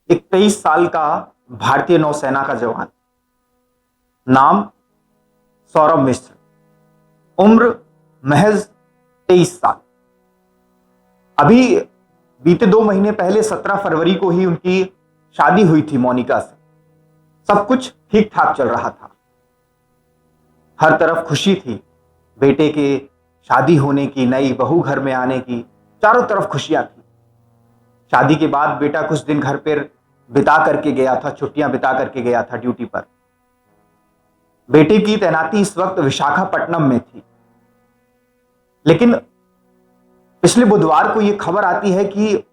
एक 23 साल का भारतीय नौसेना का जवान, नाम सौरभ मिश्र, उम्र महज 23 साल। अभी बीते 2 महीने पहले 17 फरवरी को ही उनकी शादी हुई थी मोनिका से। सब कुछ ठीक ठाक चल रहा था, हर तरफ खुशी थी। बेटे के शादी होने की, नई बहू घर में आने की, चारों तरफ खुशियां थी। शादी के बाद बेटा कुछ दिन घर पर बिता करके गया था, छुट्टियां बिता करके गया था ड्यूटी पर। बेटे की तैनाती इस वक्त विशाखापट्टनम में थी, लेकिन पिछले बुधवार को यह खबर आती है कि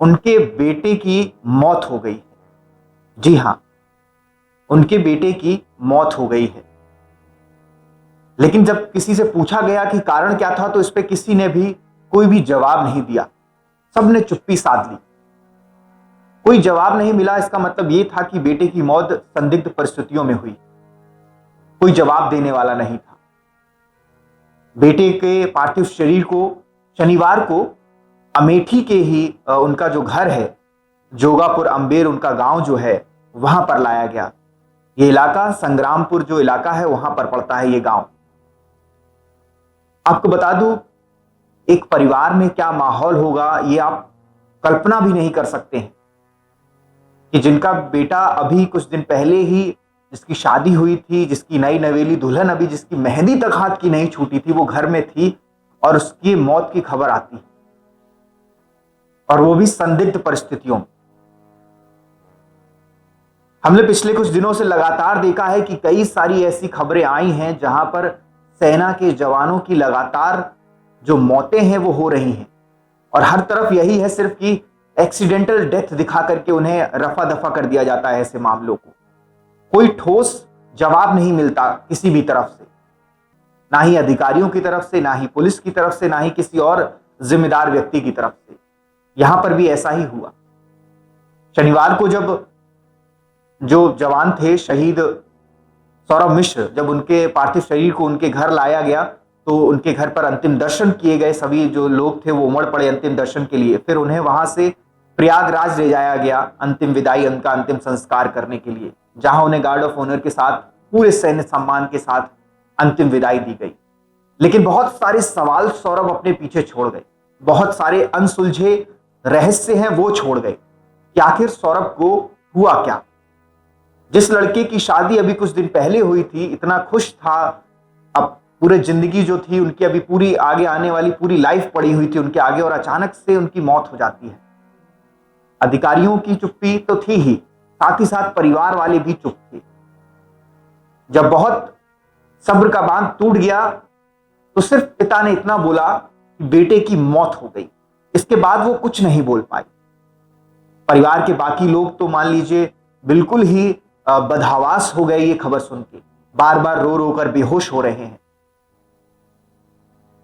उनके बेटे की मौत हो गई है। जी हां, उनके बेटे की मौत हो गई है। लेकिन जब किसी से पूछा गया कि कारण क्या था, तो इस पे किसी ने भी कोई भी जवाब नहीं दिया। सबने चुप्पी साध ली। कोई जवाब नहीं मिला, इसका मतलब यह था कि बेटे की मौत संदिग्ध परिस्थितियों में हुई। कोई जवाब देने वाला नहीं था। बेटे के पार्थिव शरीर को शनिवार को अमेठी के ही उनका जो घर है, जोगापुर अंबेर उनका गांव जो है, वहां पर लाया गया। यह इलाका संग्रामपुर जो इलाका है, वहां पर पड़ता है यह गांव। आपको बता दूं, एक परिवार में क्या माहौल होगा ये आप कल्पना भी नहीं कर सकते हैं कि जिनका बेटा अभी कुछ दिन पहले ही, जिसकी शादी हुई थी, जिसकी नई नवेली दुल्हन अभी जिसकी मेहंदी तक हाथ की नहीं छूटी थी, वो घर में थी और उसकी मौत की खबर आती है, और वो भी संदिग्ध परिस्थितियों में। हमने पिछले कुछ दिनों से लगातार देखा है कि कई सारी ऐसी खबरें आई हैं जहां पर सेना के जवानों की लगातार जो मौतें हैं वो हो रही हैं, और हर तरफ यही है सिर्फ कि एक्सीडेंटल डेथ दिखा करके उन्हें रफा दफा कर दिया जाता है। ऐसे मामलों को कोई ठोस जवाब नहीं मिलता किसी भी तरफ से, ना ही अधिकारियों की तरफ से, ना ही पुलिस की तरफ से, ना ही किसी और जिम्मेदार व्यक्ति की तरफ से। यहां पर भी ऐसा ही हुआ। शनिवार को जब जो जवान थे शहीद सौरभ मिश्र, जब उनके पार्थिव शरीर को उनके घर लाया गया, तो उनके घर पर अंतिम दर्शन किए गए। सभी जो लोग थे वो उमड़ पड़े अंतिम दर्शन के लिए। फिर उन्हें वहां से प्रयागराज ले जाया गया अंतिम विदाई, उनका अंतिम संस्कार करने के लिए, जहां उन्हें गार्ड ऑफ ऑनर के साथ, पूरे सैन्य सम्मान के साथ अंतिम विदाई दी गई। लेकिन बहुत सारे सवाल सौरभ अपने पीछे छोड़ गए, बहुत सारे अनसुलझे रहस्य हैं वो छोड़ गए कि आखिर सौरभ को हुआ क्या। जिस लड़के की शादी अभी कुछ दिन पहले हुई थी, इतना खुश था, अब पूरी जिंदगी जो थी उनकी, अभी पूरी आगे आने वाली पूरी लाइफ पड़ी हुई थी उनके आगे, और अचानक से उनकी मौत हो जाती है। अधिकारियों की चुप्पी तो थी ही, साथ ही साथ परिवार वाले भी चुप थे। जब बहुत सब्र का बांध टूट गया, तो सिर्फ पिता ने इतना बोला कि बेटे की मौत हो गई। इसके बाद वो कुछ नहीं बोल पाए। परिवार के बाकी लोग तो मान लीजिए बिल्कुल ही बदहवास हो गए ये खबर सुन के, बार बार रो रो कर बेहोश हो रहे हैं,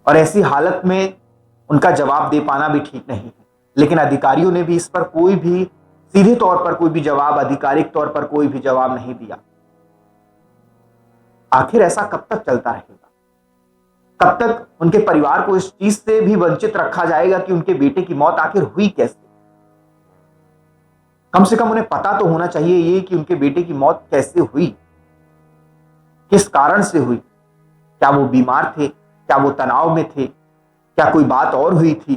और ऐसी हालत में उनका जवाब दे पाना भी ठीक नहीं है। लेकिन अधिकारियों ने भी इस पर कोई भी सीधे तौर पर कोई भी जवाब, आधिकारिक तौर पर कोई भी जवाब नहीं दिया। आखिर ऐसा कब तक चलता रहेगा? कब तक उनके परिवार को इस चीज से भी वंचित रखा जाएगा कि उनके बेटे की मौत आखिर हुई कैसे? कम से कम उन्हें पता तो होना चाहिए ये कि उनके बेटे की मौत कैसे हुई, किस कारण से हुई। क्या वो बीमार थे? क्या वो तनाव में थे? क्या कोई बात और हुई थी?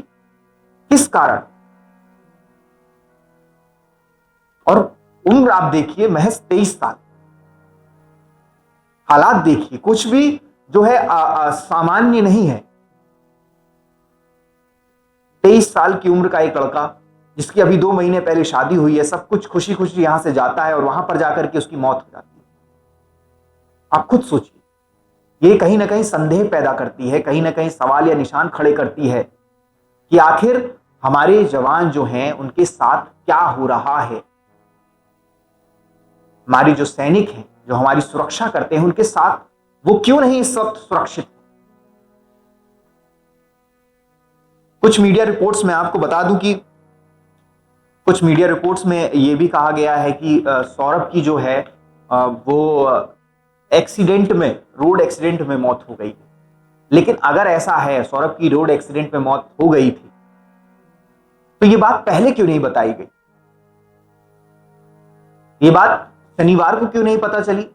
किस कारण? और उम्र आप देखिए, महज 23 साल। हालात देखिए, कुछ भी जो है सामान्य नहीं है। 23 साल की उम्र का एक लड़का, जिसकी अभी 2 महीने पहले शादी हुई है, सब कुछ खुशी खुशी यहां से जाता है और वहां पर जाकर के उसकी मौत हो जाती है। आप खुद सोचिए, ये कहीं ना कहीं संदेह पैदा करती है, कहीं ना कहीं सवाल या निशान खड़े करती है कि आखिर हमारे जवान जो हैं उनके साथ क्या हो रहा है। हमारे जो सैनिक हैं, जो हमारी सुरक्षा करते हैं, उनके साथ वो क्यों नहीं इस वक्त सुरक्षित? कुछ मीडिया रिपोर्ट्स में आपको बता दूं कि कुछ मीडिया रिपोर्ट्स में यह भी कहा गया है कि सौरभ की जो है वो एक्सीडेंट में, रोड एक्सीडेंट में मौत हो गई है। लेकिन अगर ऐसा है, सौरभ की रोड एक्सीडेंट में मौत हो गई थी, तो ये बात पहले क्यों नहीं बताई गई? ये बात शनिवार को क्यों नहीं पता चली?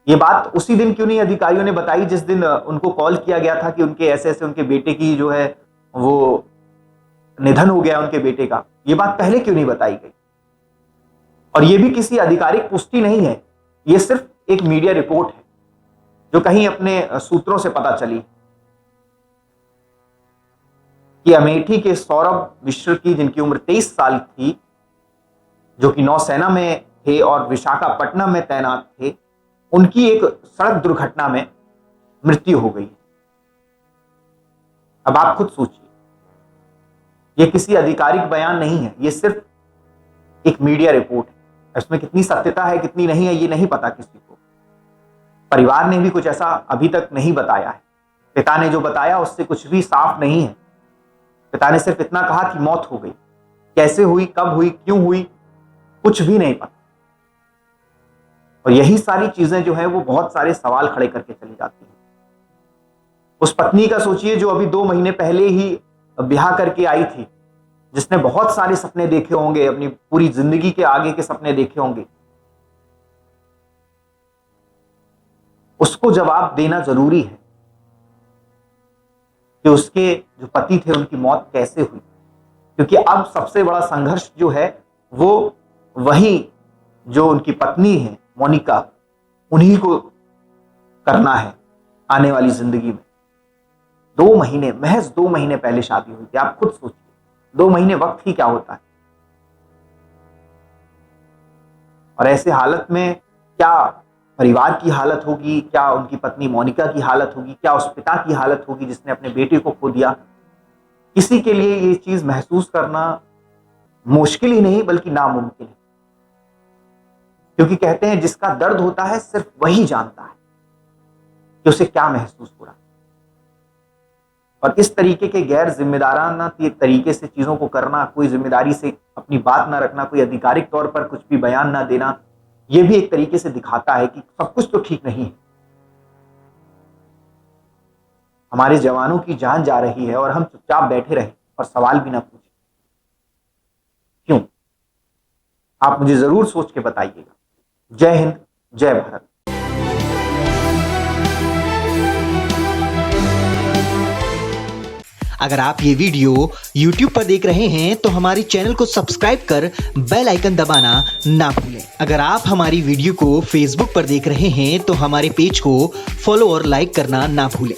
ये बात उसी दिन क्यों नहीं अधिकारियों ने बताई जिस दिन उनको कॉल किया गया था कि उनके ऐसे उनके बेटे की जो है वो निधन हो गया उनके बेटे का? ये बात पहले क्यों नहीं बताई गई? और ये भी किसी आधिकारिक पुष्टि नहीं है, ये सिर्फ एक मीडिया रिपोर्ट है जो कहीं अपने सूत्रों से पता चली कि अमेठी के सौरभ मिश्र की, जिनकी उम्र 23 साल थी, जो कि नौसेना में थे और विशाखापट्टनम में तैनात थे, उनकी एक सड़क दुर्घटना में मृत्यु हो गई। अब आप खुद सोचिए, यह किसी आधिकारिक बयान नहीं है, यह सिर्फ एक मीडिया रिपोर्ट है। इसमें कितनी सत्यता है कितनी नहीं है ये नहीं पता किसी को। परिवार ने भी कुछ ऐसा अभी तक नहीं बताया है। पिता ने जो बताया उससे कुछ भी साफ नहीं है। पिता ने सिर्फ इतना कहा कि मौत हो गई, कैसे हुई, कब हुई, क्यों हुई, कुछ भी नहीं पता। और यही सारी चीजें जो है वो बहुत सारे सवाल खड़े करके चली जाती हैं। उस पत्नी का सोचिए जो अभी 2 महीने पहले ही ब्याह करके आई थी, जिसने बहुत सारे सपने देखे होंगे, अपनी पूरी जिंदगी के आगे के सपने देखे होंगे। उसको जवाब देना जरूरी है कि उसके जो पति थे उनकी मौत कैसे हुई, क्योंकि अब सबसे बड़ा संघर्ष जो है वो वही जो उनकी पत्नी है मोनिका, उन्हीं को करना है आने वाली जिंदगी में। 2 महीने, महज 2 महीने पहले शादी हुई थी। आप खुद सोचिए 2 महीने वक्त ही क्या होता है। और ऐसे हालत में क्या परिवार की हालत होगी, क्या उनकी पत्नी मोनिका की हालत होगी, क्या उस पिता की हालत होगी जिसने अपने बेटे को खो दिया। किसी के लिए ये चीज महसूस करना मुश्किल ही नहीं बल्कि नामुमकिन है, क्योंकि कहते हैं जिसका दर्द होता है सिर्फ वही जानता है कि उसे क्या महसूस हो रहा है। और इस तरीके के गैर जिम्मेदाराना तरीके से चीजों को करना, कोई जिम्मेदारी से अपनी बात ना रखना, कोई आधिकारिक तौर पर कुछ भी बयान ना देना, यह भी एक तरीके से दिखाता है कि सब कुछ तो ठीक नहीं है। हमारे जवानों की जान जा रही है और हम चुपचाप बैठे रहे और सवाल भी ना पूछे। क्यों? आप मुझे जरूर सोच के बताइएगा। जय हिंद, जय भारत। अगर आप ये वीडियो YouTube पर देख रहे हैं तो हमारे चैनल को सब्सक्राइब कर बेल आइकन दबाना ना भूलें। अगर आप हमारी वीडियो को Facebook पर देख रहे हैं तो हमारे पेज को फॉलो और लाइक करना ना भूलें।